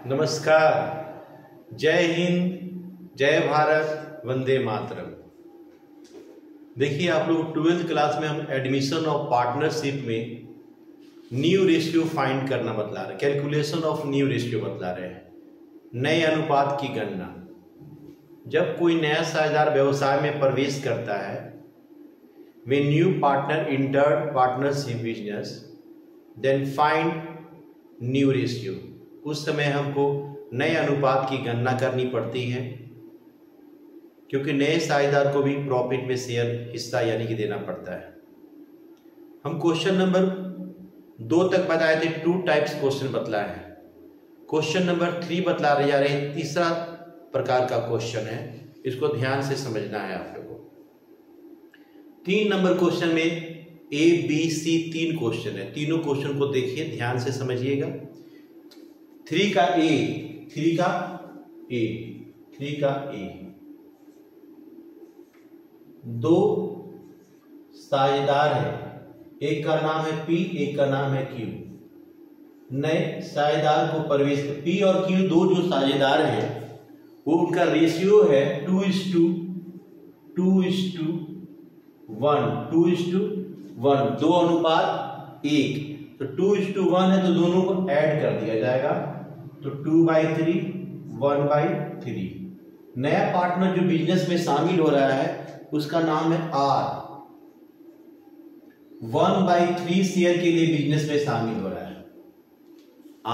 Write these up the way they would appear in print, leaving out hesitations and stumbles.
नमस्कार। जय हिंद, जय भारत, वंदे मातरम। देखिए आप लोग 12th क्लास में हम एडमिशन ऑफ पार्टनरशिप में न्यू रेशियो फाइंड करना बतला रहे, कैलकुलेशन ऑफ न्यू रेशियो बतला रहे हैं, नए अनुपात की गणना। जब कोई नया साझेदार व्यवसाय में प्रवेश करता है, वे new partner entered partnership business then find new ratio. उस समय हमको नए अनुपात की गणना करनी पड़ती है, क्योंकि नए साझेदार को भी प्रॉफिट में शेयर हिस्सा यानी कि देना पड़ता है। हम क्वेश्चन नंबर 2 तक बताए थे, 2 टाइप्स क्वेश्चन बतलाए हैं। क्वेश्चन नंबर 3 बतला रहे जा रहे हैं, तीसरा प्रकार का क्वेश्चन है, इसको ध्यान से समझना है आप लोगों को। 3 नंबर क्वेश्चन में A, B, C 3 क्वेश्चन है। तीनों क्वेश्चन को देखिए, ध्यान से समझिएगा। 3 का A, 2 साझेदार है, एक का नाम है P, एक का नाम है Q। नए साझेदार को प्रवेश, P और Q दो जो साझेदार हैं वो उनका रेशियो है 2:1, 2 अनुपात 1। तो 2:1 है तो दोनों को ऐड कर दिया जाएगा, तो 2/3, 1/3। नया पार्टनर जो बिजनेस में शामिल हो रहा है उसका नाम है R, 1/3 शेयर के लिए बिजनेस में शामिल हो रहा है।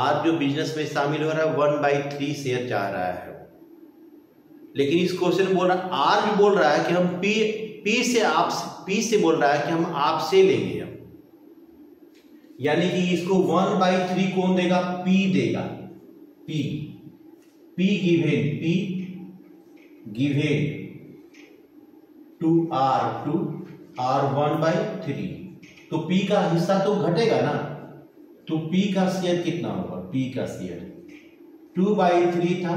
R जो बिजनेस में शामिल हो रहा है 1/3 शेयर चाह रहा है। लेकिन इस क्वेश्चन बोल रहा है, R बोल रहा है कि हम P से बोल रहा है कि हम आपसे लेंगे हम, यानी कि इसको 1/3 कौन देगा? P देगा। P given to R 1/3। तो P का हिस्सा तो घटेगा ना, तो P का शेयर कितना होगा? P का शेयर 2/3 था,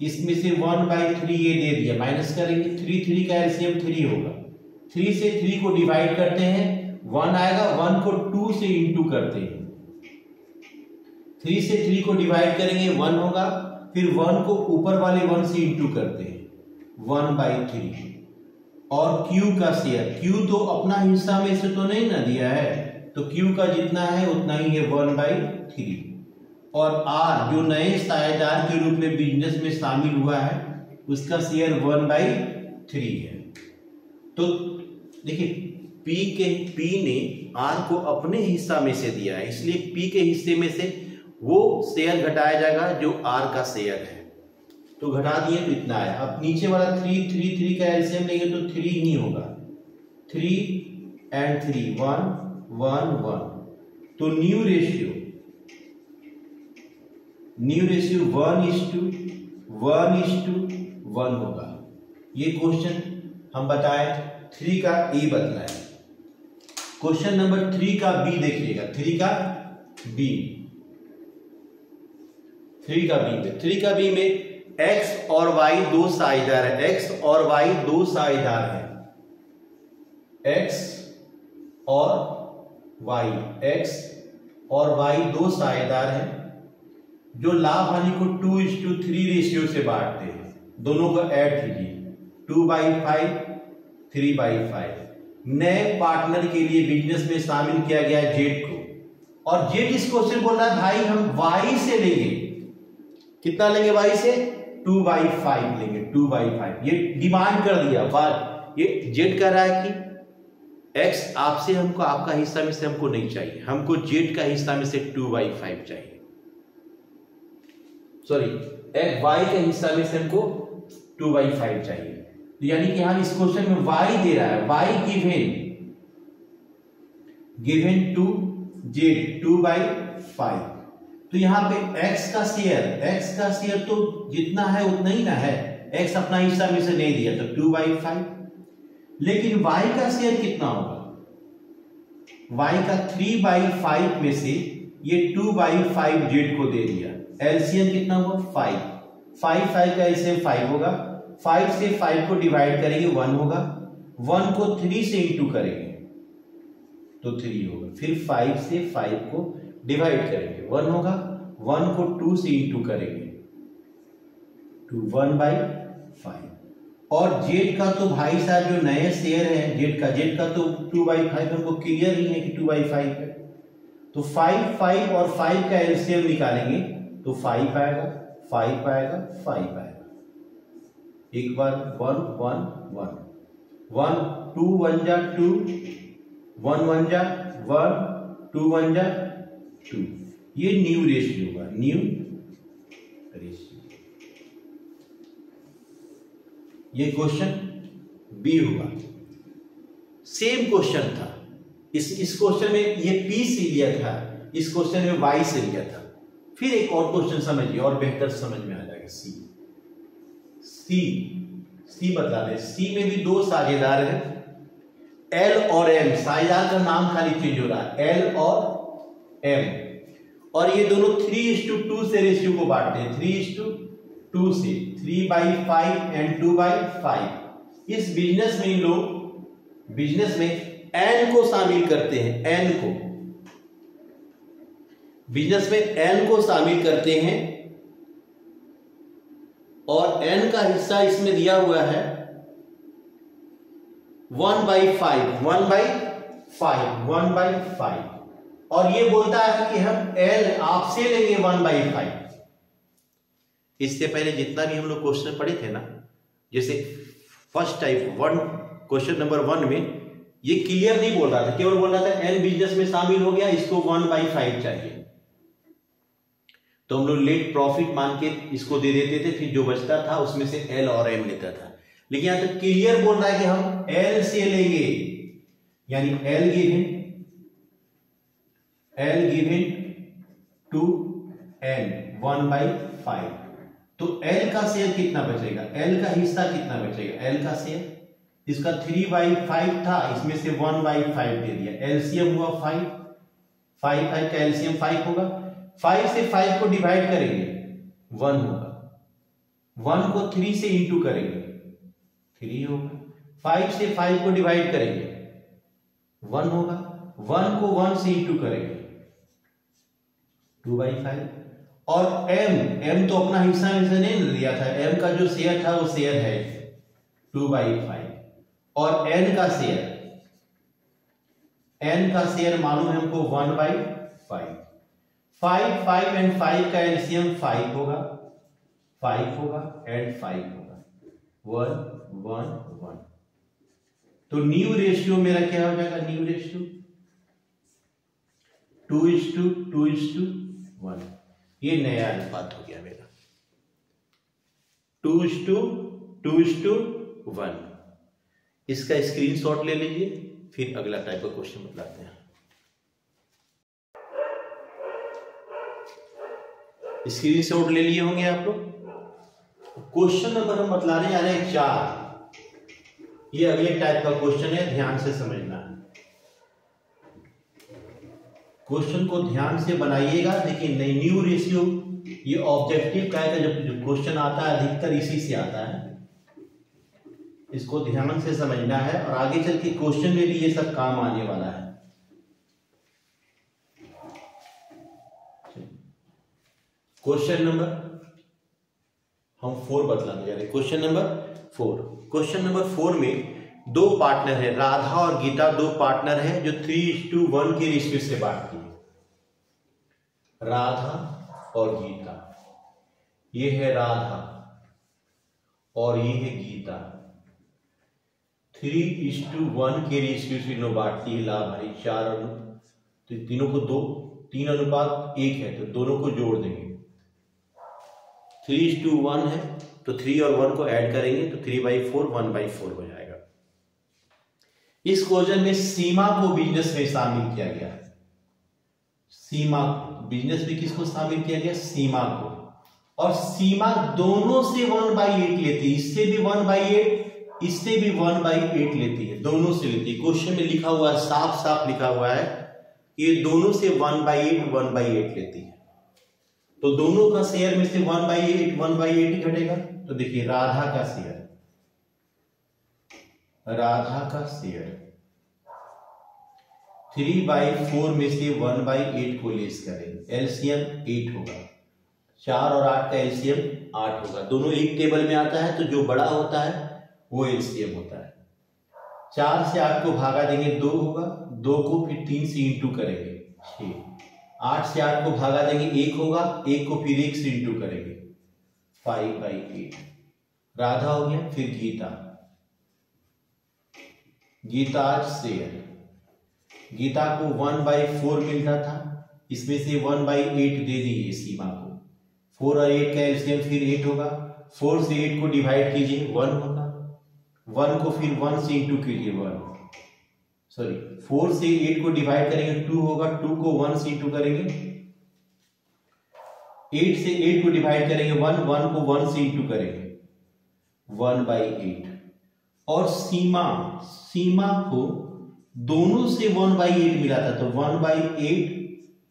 इसमें से 1/3 ये दे दिया, माइनस करेंगे। 3 का एलसीएम 3 होगा। 3 से 3 को डिवाइड करते हैं, 1 आएगा। 1 को 2 से इंटू करते हैं, 3 से 3 को डिवाइड करेंगे 1 होगा, फिर 1 को ऊपर वाले 1 से इंटू करते हैं, 1/3। और Q का शेयर, Q तो अपना हिस्सा में से तो नहीं ना दिया है, तो Q का जितना है उतना ही है, 1/3। और R जो नए साझेदार के रूप में बिजनेस में शामिल हुआ है उसका शेयर 1/3 है। तो देखिए P ने R को अपने हिस्सा में से दिया है, इसलिए P के हिस्से में से वो शेयर घटाया जाएगा जो R का शेयर है। तो घटा दिए तो इतना है। अब नीचे वाला 3 का एलसीएम लेंगे तो 3 ही होगा। 3 and 3 1 1। तो न्यू रेशियो 1:1 होगा। ये क्वेश्चन हम बताए, 3 का A बतलाए। क्वेश्चन नंबर 3 का B देखिएगा। 3 का B में X और Y दो साझेदार है। X और Y दो साझेदार है। X और Y दो साझेदार हैं जो लाभ हानि को 2:3 रेशियो से बांटते हैं। दोनों को ऐड कीजिए, 2/5, 3/5। नए पार्टनर के लिए बिजनेस में शामिल किया गया जेड को, और जेड इस क्वेश्चन बोल रहा है भाई हम Y से लेंगे। कितना लेंगे? Y से 2/5 लेंगे, 2/5। ये डिमांड कर दिया बात। ये जेड कह रहा है कि X आपसे हमको, आपका हिस्सा में से हमको नहीं चाहिए, हमको जेड का हिस्सा में से 2/5 चाहिए। सॉरी, Y के हिस्सा में से हमको 2/5 चाहिए। तो यानी कि हम इस क्वेश्चन में Y दे रहा है, Y गिवन टू जेड 2/5। तो यहाँ पे X का शेयर तो जितना है उतना ही ना है, X अपना हिस्सा में से नहीं दिया तो 2/5। लेकिन Y का शेयर कितना होगा? Y का 3/5 में से ये 2/5 जेड को दे दिया। एलसीएम कितना हुआ? 5 का एलसीएम 5 होगा। 5 से 5 को डिवाइड करेंगे 1 होगा। 1 को 3 से इंटू करेंगे तो 3 होगा। फिर 5 से 5 को डिवाइड करेंगे 1 होगा। 1 को 2 से इंटू करेंगे तो 1/5। और जेड का तो भाई साहब जो नए शेयर है जेड का तो 2/5 हमको क्लियर ही है कि 2/5 है। तो 5 और 5 का एलसीएम निकालेंगे तो 5 आएगा, 5 आएगा, 5 आएगा। एक बार 1 1 1 1 2 1 जा 2 1 1 जा 1 2 1 जा 2। ये न्यू रेशियो होगा, न्यू रेशियो। ये क्वेश्चन बी हुआ। सेम क्वेश्चन था, इस क्वेश्चन में ये पी से लिया था, इस क्वेश्चन में वाई से लिया था। फिर एक और क्वेश्चन समझिए और बेहतर समझ में आ जाएगा। सी बता दें, सी में भी दो साझेदार हैं, एल और एम। साझेदार का नाम खाली चेंज हो रहा है, एल और एम। और ये दोनों 3:2 से रेशियो को बांटते हैं, 3:2 से, 3/5 एंड 2/5। इस बिजनेस में लोग बिजनेस में एन को शामिल करते हैं, एन को बिजनेस में एन को शामिल करते हैं। और एन का हिस्सा इसमें दिया हुआ है 1/5। और ये बोलता है कि हम एल आपसे लेंगे 1/5। इससे पहले जितना भी हम लोग क्वेश्चन पढ़े थे ना, जैसे फर्स्ट टाइप क्वेश्चन नंबर 1 में ये क्लियर नहीं बोल रहा था, केवल बोल रहा था एन बिजनेस में शामिल हो गया, इसको 1/5 चाहिए। तो हम लोग लेट प्रॉफिट मान के इसको दे देते थे, फिर जो बचता था उसमें से एल और एम लेता था। लेकिन यहां तो क्लियर बोल रहा है कि हम एल से लेंगे, यानी एल गिवन टू एन 1/5। तो एल का शेयर कितना बचेगा, एल का हिस्सा कितना बचेगा, एल का शेयर इसका 3/5 था, इसमें से 1/5 दे दिया, एलसीएम हुआ 5 का एलसीएम 5 होगा। 5 से 5 को डिवाइड करेंगे 1 होगा, 1 को 3 से इंटू करेंगे 3 होगा, 5 से 5 को डिवाइड करेंगे 1 होगा, 1 को 1 से इंटू करेंगे 2/5। और एम तो अपना हिस्सा में से नहीं दिया था, एम का जो शेयर था वो शेयर है 2/5। और एन का शेयर मालूम है हमको 1/5। 5 एंड 5 का एलसीएम 5 होगा एंड 5 होगा 1 1 1। तो न्यू रेशियो मेरा क्या हो जाएगा, न्यू रेशियो 2:1। ये नया अनुपात हो गया मेरा 2:1। इसका स्क्रीनशॉट ले लीजिए, फिर अगला टाइप का क्वेश्चन बताते हैं। स्क्रीनशॉट ले लिए होंगे आप लोग। क्वेश्चन नंबर हम बतलाने जा रहे हैं 4। ये अगले टाइप का क्वेश्चन है, ध्यान से समझना है। क्वेश्चन को ध्यान से बनाइएगा, लेकिन नहीं न्यू रेशियो ये ऑब्जेक्टिव टाइप का जब क्वेश्चन आता है अधिकतर इसी से आता है। इसको ध्यान से समझना है और आगे चल के क्वेश्चन में भी ये सब काम आने वाला है। क्वेश्चन नंबर हम 4 बतलाने जा रहे हैं। क्वेश्चन नंबर 4 में दो पार्टनर है, राधा और गीता दो पार्टनर है जो 3:1 के रेशियो से बांटती है। राधा और गीता, ये है राधा और ये है गीता, 3:1 के रेशियो से इन्हों बांटती है लाभ हानि 4। तो तीनों को 3:1 है, तो दोनों को जोड़ देंगे। 3:1 है तो 3 और 1 को ऐड करेंगे तो 3/4 1/4 हो जाएगा। इस क्वेश्चन में सीमा को बिजनेस में शामिल किया गया है। सीमा बिजनेस में किसको शामिल किया गया, सीमा को। और सीमा दोनों से 1/8 लेती है, इससे भी 1/8 इससे भी 1/8 लेती है, दोनों से लेती है। क्वेश्चन में लिखा हुआ है, साफ लिखा हुआ है कि ये दोनों से 1/8 लेती है। तो दोनों का शेयर में से 1/8 ही घटेगा। तो देखिए राधा का शेयर 3/4 में से 1/8 को लेस करें, एलसीएम 8 होगा। 4 और 8 का एलसीएम 8 होगा। दोनों एक टेबल में आता है तो जो बड़ा होता है वो एलसीएम होता है। 4 से 8 को भागा देंगे 2 होगा, 2 को फिर 3 से इंटू करेंगे 6। 8 से 8 को भागा देंगे 1 होगा, 1 को फिर 1 से इंटू करेंगे 5/8। राधा हो गया। फिर गीता, गीताज शेयर, गीता को 1/4 मिलता था, इसमें से 1/8 दे दिए सीमा को। 4 और 8 का एलसीएम फिर 8 होगा। 4 से 8 को डिवाइड कीजिए 1 होगा, 1 को फिर 1 से इंटू कीजिए 4 से 8 को डिवाइड करेंगे 2 होगा, 2 को 1 से इंटू करेंगे, 8 से 8 को डिवाइड करेंगे 1, 1 को 1 से इंटू करेंगे 1/8। और सीमा को दोनों से 1/8 मिला था तो 1/8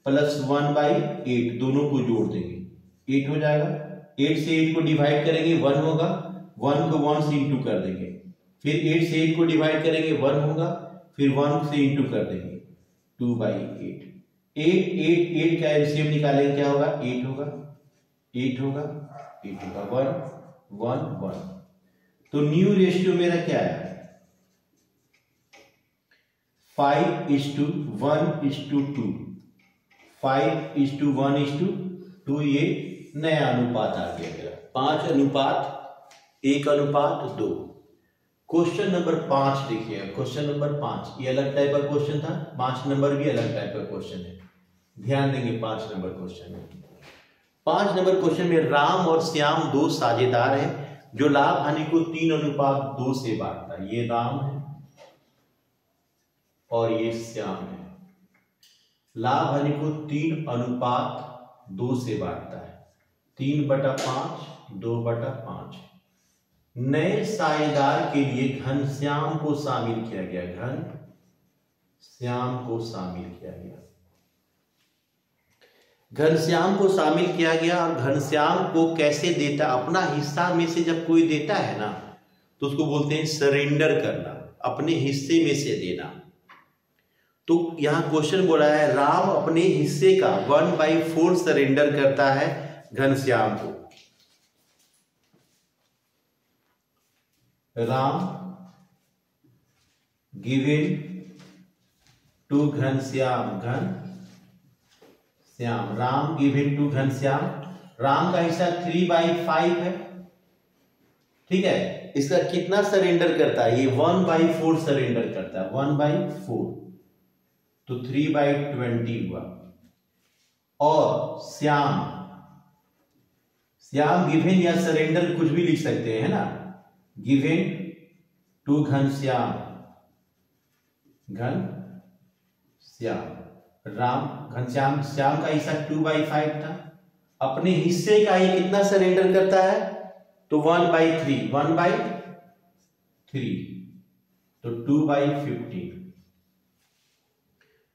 प्लस 1/8 दोनों को जोड़ देंगे 8 हो जाएगा। 8 से 8 को डिवाइड करेंगे 1 होगा, 1 को 1 से इंटू कर देंगे, फिर 8 से 8 को डिवाइड करेंगे 1 होगा, फिर 1 से इंटू कर देंगे 2/8। 8 का एलसीएम निकालेंगे क्या होगा 8 होगा, 8 होगा, 8 होगा 1 1 1। तो न्यू रेशियो मेरा क्या है 5:1:2, 5:1:2, ये नया अनुपात आ गया मेरा 5:1:2। क्वेश्चन नंबर 5 देखिएगा। क्वेश्चन नंबर 5 ये अलग टाइप का क्वेश्चन था, 5 नंबर भी अलग टाइप का क्वेश्चन है, ध्यान देंगे। 5 नंबर क्वेश्चन में 5 नंबर क्वेश्चन में राम और श्याम 2 साझेदार हैं जो लाभ हानि को 3:2 से बांटता है। ये राम है और ये श्याम है। लाभ हानि को 3:2 से बांटता है, 3/5 2/5। नए साझेदार के लिए घनश्याम को शामिल किया गया, घनश्याम को शामिल किया गया, घनश्याम को शामिल किया गया। और घनश्याम को कैसे देता, अपना हिस्सा में से जब कोई देता है ना तो उसको बोलते हैं सरेंडर करना, अपने हिस्से में से देना। तो यहां क्वेश्चन बोला है राम अपने हिस्से का 1/4 सरेंडर करता है घनश्याम को। Ram given to Ghanshyam, Ghanshyam, Ram given to Ghanshyam. Ram का हिस्सा 3/5 है, ठीक है। इसका कितना सरेंडर करता है, ये 1/4 सरेंडर करता है, 1/4 तो 3/20 हुआ। और श्याम गिवन या सरेंडर कुछ भी लिख सकते हैं, है ना। गिवन टू घनश्याम, श्याम का हिस्सा 2/5 था, अपने हिस्से का ये कितना सरेंडर करता है तो 1/3 तो 2/15।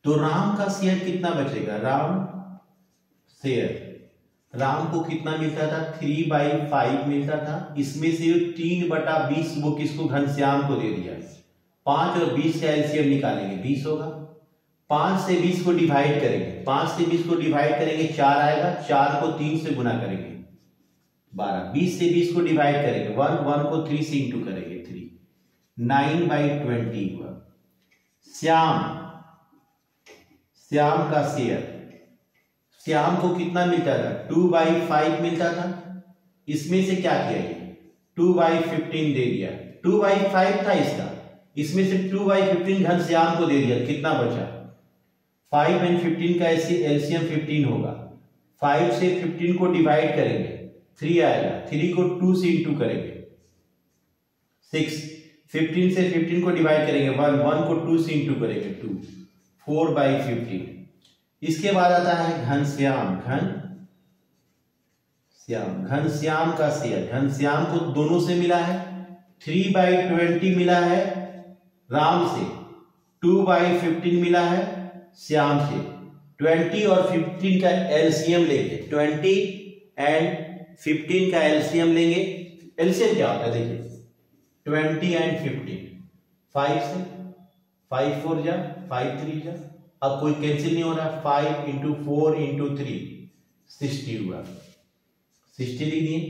तो राम का शेयर कितना बचेगा, राम को कितना मिलता था 3/5 मिलता था, इसमें से 3/20 वो किसको घनश्याम को दे दिया। 5 और 20 का एलसीएम निकालेंगे 20 होगा। 5 से 20 को डिवाइड करेंगे, 5 से 20 को डिवाइड करेंगे 4 आएगा, 4 को 3 से गुना करेंगे 12। 20 से 20 को डिवाइड करेंगे 1 को 3 से इंटू करेंगे 3, 9/20 हुआ। श्याम का शेयर, श्याम को कितना मिलता था 2/5 मिलता था, इसमें से क्या किया ये 2/15 दे दिया। 2/5 था इसका, इसमें से 2/15 घनश्याम को दे दिया, कितना बचा 5 और 15 का एलसीएम 15 होगा। 5 से 15 को डिवाइड करेंगे 3 आएगा, 3 को 2 से इंटू करेंगे 6, 15 से 15 को डिवाइड करेंगे 1 को 2 से इंटू करेंगे 2, 4/15। इसके बाद आता है घनश्याम का शेयर। घनश्याम को दोनों से मिला है, 3/20 मिला है राम से, 2/15 मिला है श्याम से। 20 और 15 का एलसीएम लेंगे, 20 एंड 15 का एलसीएम लेंगे। एलसीएम क्या होता है देखिए 20 एंड 15, 5 से 5 4 जा 5 3 जा, अब कोई कैंसिल नहीं हो रहा, 5 × 4 × 3 60 हुआ। 60 लिख दिए।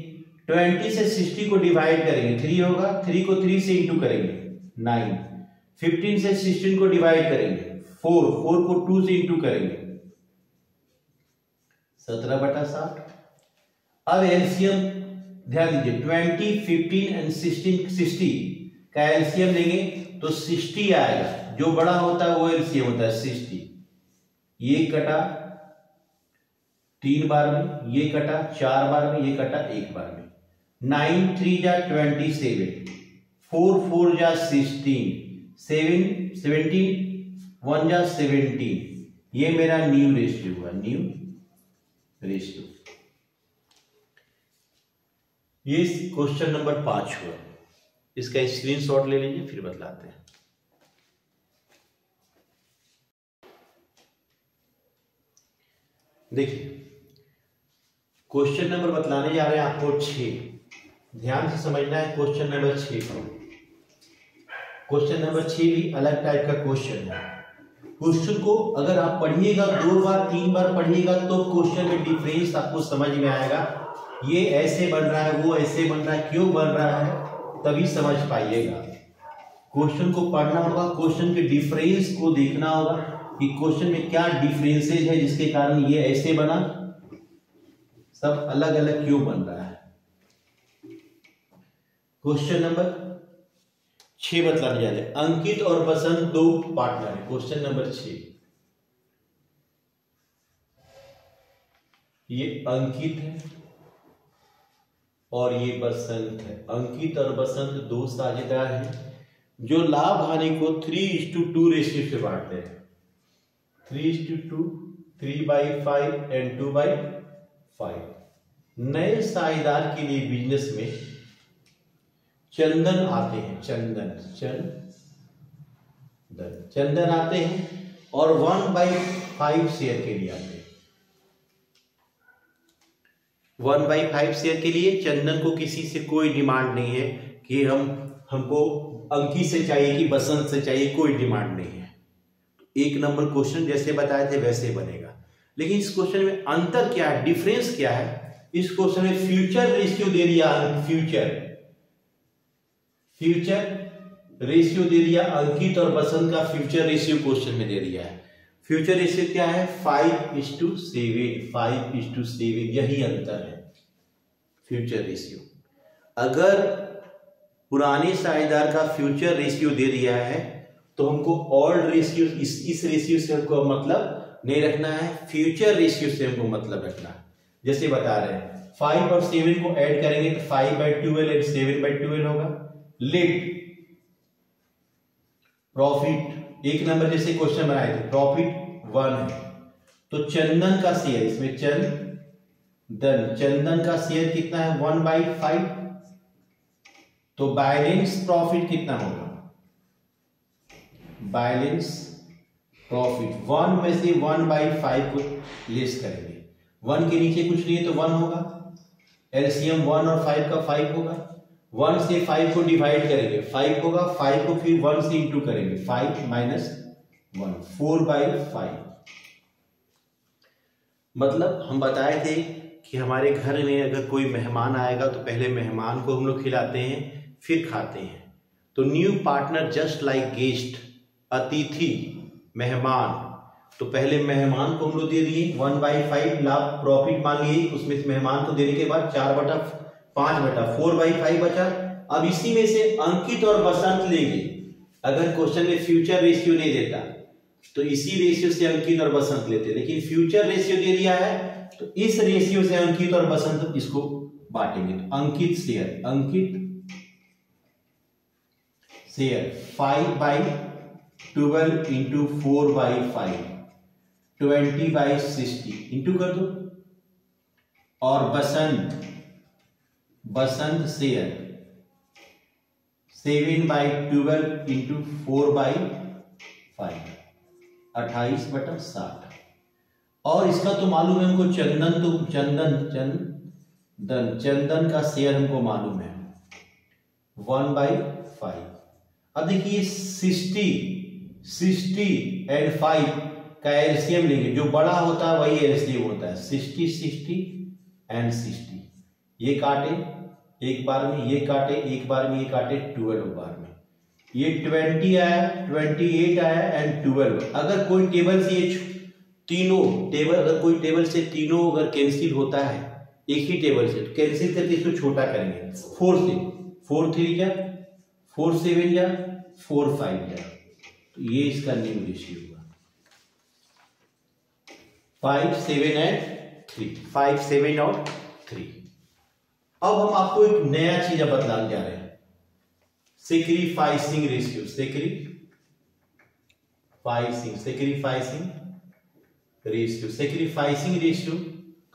20 से 60 को डिवाइड करेंगे 3 होगा, 3 को 3 से इंटू करेंगे 9। 15 से 16 को डिवाइड करेंगे 4, 4 को 2 से इंटू करेंगे 17/60। अब एलसीएम ध्यान दीजिए, 20, 15 एंड 16 60 का एलसीएम लेंगे तो 60 आएगा। जो बड़ा होता है वो एलसीएम होता है 60। ये कटा 3 बार में, ये कटा 4 बार में, ये कटा 1 बार में। 9 3 जा 27, 4 4 जा 16, 7 17, 1 जा 17। ये मेरा न्यू रेशियो हुआ, न्यू रेशियो। ये क्वेश्चन नंबर 5 हुआ। इसका स्क्रीनशॉट ले लीजिए, फिर बतलाते हैं। देखिए क्वेश्चन नंबर बतलाने जा रहे हैं आपको 6। ध्यान से समझना है क्वेश्चन नंबर 6 को। क्वेश्चन नंबर 6 भी अलग टाइप का क्वेश्चन है। क्वेश्चन को अगर आप पढ़िएगा 2 बार 3 बार पढ़िएगा तो क्वेश्चन में डिफरेंस आपको समझ में आएगा। ये ऐसे बन रहा है, वो ऐसे बन रहा है, क्यों बन रहा है, तभी समझ पाइएगा। क्वेश्चन को पढ़ना होगा, क्वेश्चन के डिफरेंस को देखना होगा कि क्वेश्चन में क्या डिफरेंसेज है जिसके कारण ये ऐसे बना, सब अलग अलग क्यों बन रहा है। क्वेश्चन नंबर 6 बतलाने जा रहे हैं। अंकित और बसंत 2 पार्टनर है। क्वेश्चन नंबर 6, ये अंकित है और ये बसंत है। अंकित और बसंत 2 साझेदार हैं जो लाभ हानि को 3:2 रेशियो से बांटते हैं। 3:2, 3/5 एंड 2/5। नए साझेदार के लिए बिजनेस में चंदन आते हैं, चंदन आते हैं और 1/5 शेयर के लिए आते हैं। 1/5 शेयर के लिए चंदन को किसी से कोई डिमांड नहीं है कि हमको अंकित से चाहिए कि बसंत से चाहिए, कोई डिमांड नहीं है। 1 नंबर क्वेश्चन जैसे बताए थे वैसे बनेगा। लेकिन इस क्वेश्चन में अंतर क्या है, डिफरेंस क्या है? इस क्वेश्चन में फ्यूचर रेशियो दे दिया, फ्यूचर रेशियो दे दिया। अंकित और बसंत का फ्यूचर रेशियो क्वेश्चन में दे दिया है। फ्यूचर रेशियो क्या है? 5:7, 5:7। यही अंतर है फ्यूचर रेशियो। अगर पुराने साझेदार का फ्यूचर रेशियो दे दिया है तो हमको ओल्ड रेशियो, इस रेशियो से हमको मतलब नहीं रखना है, फ्यूचर रेशियो से हमको मतलब रखना है। जैसे बता रहे हैं 5 और 7 को ऐड करेंगे तो 5/12 एंड 7/12 होगा। लेट प्रॉफिट 1 नंबर जैसे क्वेश्चन बनाए थे, प्रॉफिट 1 है तो चंदन का शेयर, इसमें चंदन का शेयर कितना है? 1/5। तो बैलेंस प्रॉफिट कितना होगा? बैलेंस प्रॉफिट 1 में से 1/5 को लेस करेंगे। 1 के नीचे कुछ नहीं है तो 1 होगा। एलसीएम 1 और 5 का 5 होगा। 1 से 5 को डिवाइड करेंगे 5 होगा। 5 को फिर 1 से इंटू करेंगे, 5 - 1, 4/5। मतलब हम बताए थे कि हमारे घर में अगर कोई मेहमान आएगा तो पहले मेहमान को हम लोग खिलाते हैं फिर खाते हैं। तो new partner just like guest, अतिथि, मेहमान। तो पहले मेहमान को हम लोग दे दिए 1/5 लाभ प्रॉफिट मान लिए, उसमें से मेहमान को देने के बाद 4/5 बचा। अब इसी में से अंकित और बसंत लेंगे। अगर क्वेश्चन में फ्यूचर रेशियो नहीं देता तो इसी रेशियो से अंकित और बसंत लेते, लेकिन फ्यूचर रेशियो दे दिया है तो इस रेशियो से अंकित और बसंत इसको बांटेंगे। तो अंकित शेयर 5/12 इंटू 4/5, 20/60 इंटू कर दो। और बसंत शेयर 7/12 इंटू 4/5, 28/60। और इसका तो मालूम है हमको, चंदन का शेयर हमको मालूम है 1/5। अब देखिए 60 एंड 5 का एलसीएम लेंगे, जो बड़ा होता है वही एलसीएम होता है। 60 एंड 60 ये काटे एक बार में, ये काटे एक बार में, ये काटे 12 बार में, ये 20 आया, 28 आया एंड 12। अगर कोई टेबल से ये तीनों टेबल, अगर कोई टेबल से तीनों अगर कैंसिल होता है एक ही टेबल से, तो कैंसिल करके इसको छोटा करेंगे 4 से, 4 3 जा, 4 7 जा, 4 5 जा, तो ये इसका न्यू रेशियो होगा 5 7 एंड 3, 5 7 और 3। अब हम आपको एक नया चीज बतलाने जा रहे हैं, सेक्रीफाइसिंग रेशियो। सेक्रीफाइसिंग रेशियो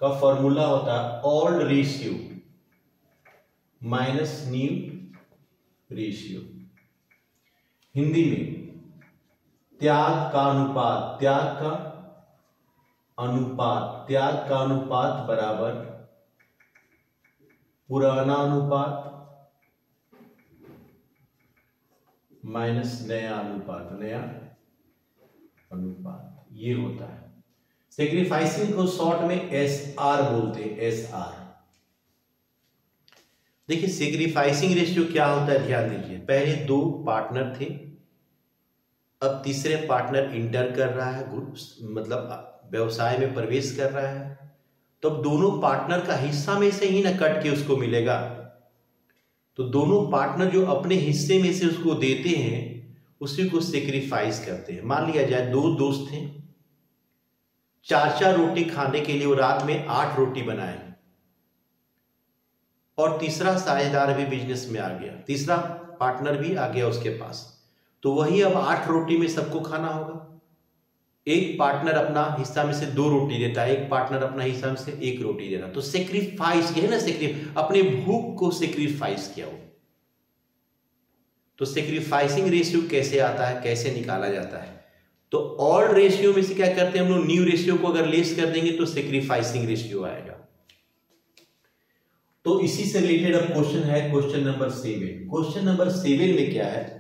का फॉर्मूला होता है old ratio minus new ratio. Hindi में त्याग का अनुपात बराबर पुराना अनुपात माइनस नया अनुपात, ये होता है। सेक्रीफाइसिंग को शॉर्ट में SR बोलते हैं, SR। देखिए सेक्रीफाइसिंग रेशियो क्या होता है, ध्यान दीजिए। पहले 2 पार्टनर थे, अब तीसरे पार्टनर इंटर कर रहा है, मतलब व्यवसाय में प्रवेश कर रहा है, तो अब दोनों पार्टनर का हिस्सा में से ही ना कट के उसको मिलेगा, तो दोनों पार्टनर जो अपने हिस्से में से उसको देते हैं उसी को सेक्रीफाइस करते हैं। मान लिया जाए 2 दोस्त थे, 4 रोटी खाने के लिए वो रात में 8 रोटी बनाए, और तीसरा साझेदार भी बिजनेस में आ गया, तीसरा पार्टनर भी आ गया उसके पास, तो वही अब 8 रोटी में सबको खाना होगा। एक पार्टनर अपना हिस्सा में से 2 रोटी देता है, एक पार्टनर अपना हिस्सा में से 1 रोटी देता है, तो सेक्रीफाइस किया ना, अपने भूख को सेक्रीफाइस किया हो। तो सेक्रीफाइसिंग रेशियो कैसे आता है, कैसे निकाला जाता है, तो ऑल रेशियो में से क्या करते हैं हम लोग, न्यू रेशियो को अगर लेस कर देंगे तो सेक्रीफाइसिंग रेशियो आएगा। तो इसी से रिलेटेड अब क्वेश्चन है, क्वेश्चन नंबर 7। क्वेश्चन नंबर 7 में क्या है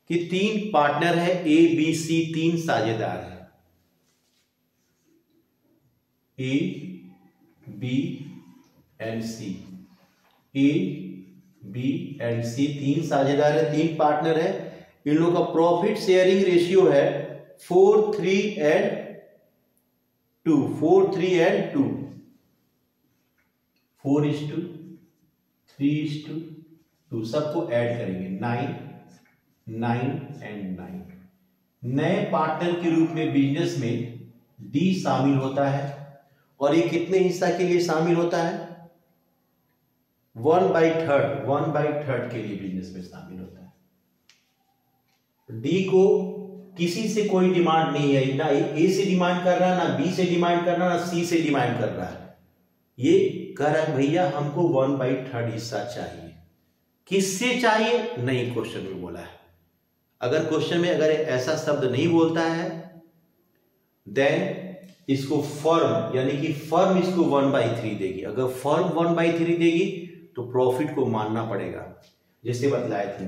कि 3 पार्टनर है, A B C, 3 साझेदार है, A B and C, A B and C, 3 साझेदार है, 3 पार्टनर है। इन लोगों का प्रॉफिट शेयरिंग रेशियो है 4 3 एंड 2, 4 3 एंड 2, 4:3:2, सबको ऐड करेंगे 9 9 एंड 9। नए पार्टनर के रूप में बिजनेस में D शामिल होता है, और ये कितने हिस्सा के लिए शामिल होता है, 1/3 के लिए बिजनेस में शामिल होता है। D को किसी से कोई डिमांड नहीं है, ना A से डिमांड कर रहा है, ना B से डिमांड कर रहा है, ना C से डिमांड कर रहा है। ये कह रहा है भैया हमको 1/3 हिस्सा चाहिए। किससे चाहिए, नहीं क्वेश्चन में बोला है। अगर क्वेश्चन में अगर ऐसा शब्द नहीं बोलता है देन इसको फर्म, यानी कि फर्म इसको 1/3 देगी। अगर फर्म 1/3 देगी तो प्रॉफिट को मानना पड़ेगा, जैसे बतलाए थे,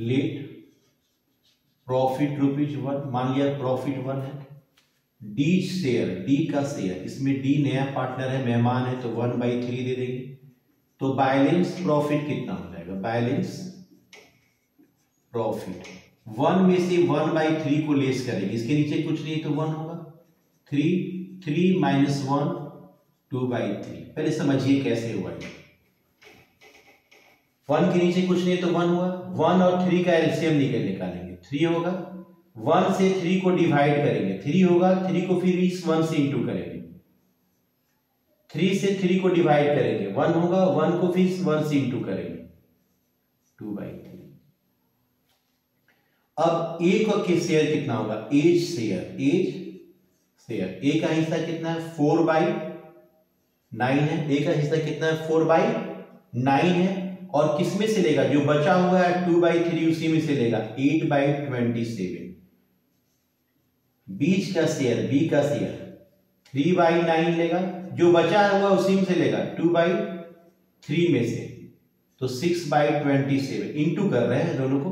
लेट प्रॉफिट ₹1। मान लिया प्रॉफिट 1 है, D शेयर, D का शेयर, इसमें D नया पार्टनर है, मेहमान है, तो 1/3 दे देंगे। तो बैलेंस प्रॉफिट कितना हो जाएगा, बैलेंस प्रॉफिट 1 में से 1/3 को लेस करेंगे, इसके नीचे कुछ नहीं तो 1 होगा, 3 माइनस 1 2/3। पहले समझिए कैसे हुआ ये, 1 के नीचे कुछ नहीं तो 1 हुआ, 1 और 3 का एलसीएम निकालेंगे, 3 होगा, 1 से 3 को डिवाइड करेंगे, 3 होगा, 3 को फिर इस 1 से इंटू करेंगे, 3 से 3 को डिवाइड करेंगे, 1 होगा, 1 को फिर 1 से इंटू करेंगे, 2/3। अब A का शेयर कितना होगा, एज शेयर, A का हिस्सा कितना है, 4/9 है, A का हिस्सा कितना है, 4/9 है, और किसमें से लेगा, जो बचा हुआ है 2/3 उसी में से लेगा, 8/27। बीच का शेयर, B का शेयर 3/9 लेगा, जो बचा हुआ उसी में से लेगा 2/3 में से, तो 6/27 इंटू कर रहे हैं दोनों को।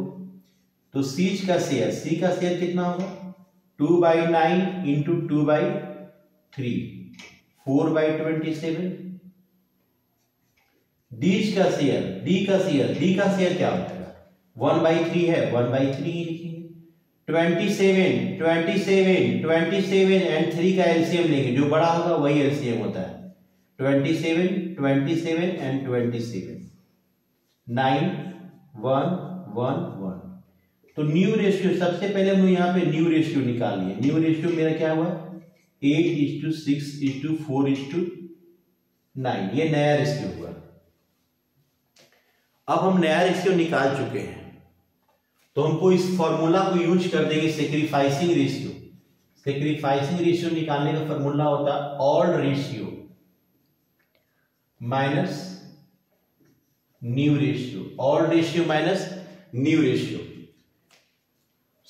तो C का शेयर कितना होगा, 2/9 इंटू 2/3, 4/27, डी का शेयर क्या होता है? 1/3 है, 1/3 ही लिखेंगे। 27 एंड 3 का एलसीएम लेंगे, जो बड़ा होगा वही एलसीएम होता है। 27 एंड 27, 9 1 1 1। तो न्यू रेशियो, सबसे पहले हम यहाँ पे न्यू रेशियो निकाल लिए। न्यू रेशियो मेरा क्या हुआ? 8:6:4:9, ये नया रेशियो हुआ। अब हम नया रेशियो निकाल चुके हैं, तो हमको इस फॉर्मूला को यूज कर देंगे, सेक्रीफाइसिंग रेशियो। सेक्रीफाइसिंग रेशियो निकालने का फॉर्मूला होता है odd ratio minus new ratio. Odd ratio minus new ratio.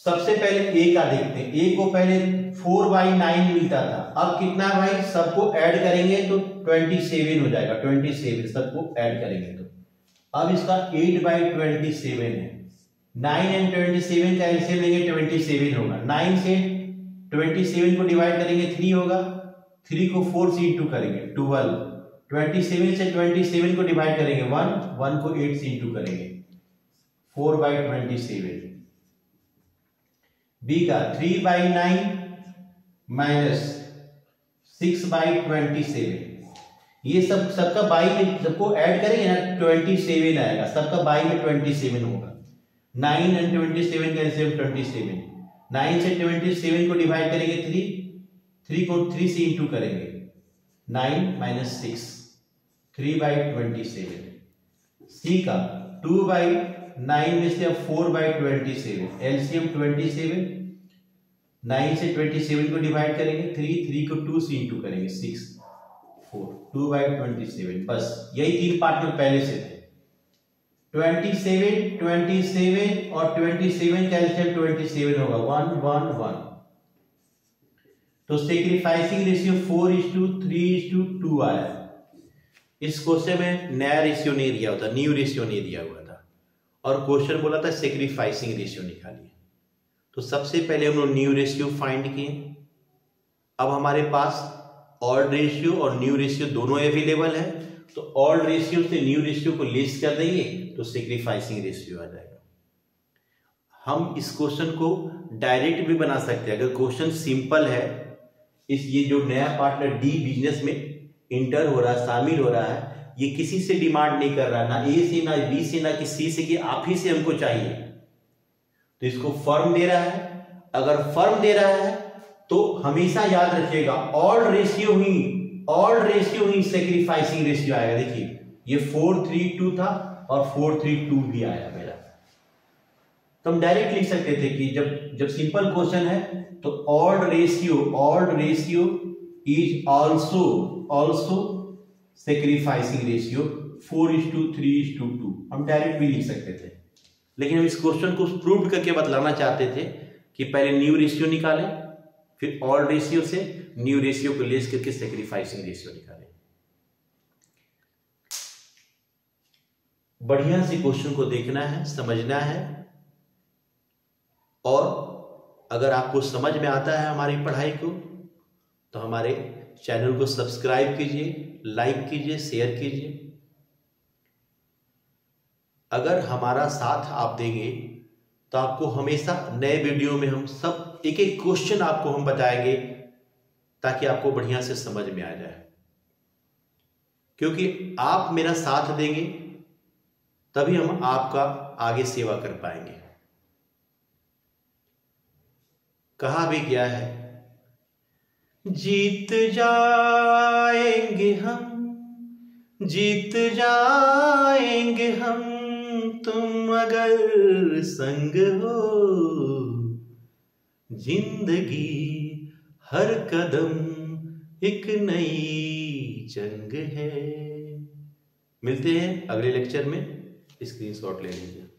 सबसे पहले ए का देखते हैं। ए को पहले 4/9 मिलता था, अब कितना भाई? सबको ऐड करेंगे तो 27 हो जाएगा। 27 सबको ऐड करेंगे तो अब इसका 8/27 है। 9 एंड 27 का एलसीएम लेंगे, 27 होगा। 9 से 27 को डिवाइड करेंगे 3 होगा। 3 को 4 से इंटू करेंगे 12। 27 से 27 को डिवाइड करेंगे 1, 1 को 8 से इंटू करेंगे 4/27। बी का 3/9 माइनस 6/27। ये सबका बाई में, सबको ऐड करेंगे ना 27 आएगा, सबका बाई में 27 होगा। 9 एंड 27 का एलसीएम 27। 9 से 27 को डिवाइड करेंगे 3 को 3 से इंटू करेंगे 9 माइनस 6, 3/27। सी का 2/9 में से अब 4/27, एलसीएम 27। 9 से 27 को डिवाइड करेंगे 3 को 2 से इंटू करेंगे 6, 4, 2/27। बस यही 3 पार्ट में पहले से थे। 27 और 27 का एलसीएम 27 होगा, 1 1 1। तो सेक्रीफाइसिंग रेशियो 4:3:2 आया। इस क्वेश्चन में नया रेशियो नहीं दिया होता, न्यू रेशियो नहीं दिया हुआ था, और क्वेश्चन बोला था सेक्रीफाइसिंग रेशियो निकालिए। तो सबसे पहले हम लोग न्यू रेशियो फाइंड किए। अब हमारे पास ऑड रेशियो और न्यू रेशियो दोनों अवेलेबल है, तो ऑड रेशियो से न्यू रेशियो को लेस कर देंगे तो सेक्रीफाइसिंग रेशियो आ जाएगा। हम इस क्वेश्चन को डायरेक्ट भी बना सकते हैं अगर क्वेश्चन सिंपल है। ये जो नया पार्टनर डी बिजनेस में इंटर हो रहा है, शामिल हो रहा है, ये किसी से डिमांड नहीं कर रहा, ना ए से, ना बी से, ना कि सी से, कि आप ही से हमको चाहिए। तो इसको फर्म दे रहा है। अगर फर्म दे रहा है तो हमेशा याद रखिएगा ऑड रेशियो ही सेक्रीफाइसिंग रेशियो आएगा। देखिए ये 4:3:2 था और 4:3:2 भी आया मेरा। तो हम डायरेक्ट लिख सकते थे कि जब सिंपल क्वेश्चन है तो odd ratio is also sacrificing ratio 4:3:2। हम डायरेक्ट भी लिख सकते थे, लेकिन हम इस क्वेश्चन को प्रूव करके बतलाना चाहते थे कि पहले न्यू रेशियो निकालें, फिर ऑड रेशियो से न्यू रेशियो को लेस करके सेक्रीफाइसिंग रेशियो निकालें। बढ़िया से क्वेश्चन को देखना है, समझना है, और अगर आपको समझ में आता है हमारी पढ़ाई को तो हमारे चैनल को सब्सक्राइब कीजिए, लाइक कीजिए, शेयर कीजिए। अगर हमारा साथ आप देंगे तो आपको हमेशा नए वीडियो में हम सब एक एक क्वेश्चन आपको हम बताएंगे ताकि आपको बढ़िया से समझ में आ जाए, क्योंकि आप मेरा साथ देंगे तभी हम आपका आगे सेवा कर पाएंगे। कहा भी गया है, जीत जाएंगे हम तुम अगर संग हो, जिंदगी हर कदम एक नई जंग है। मिलते हैं अगले लेक्चर में, स्क्रीनशॉट ले लीजिए।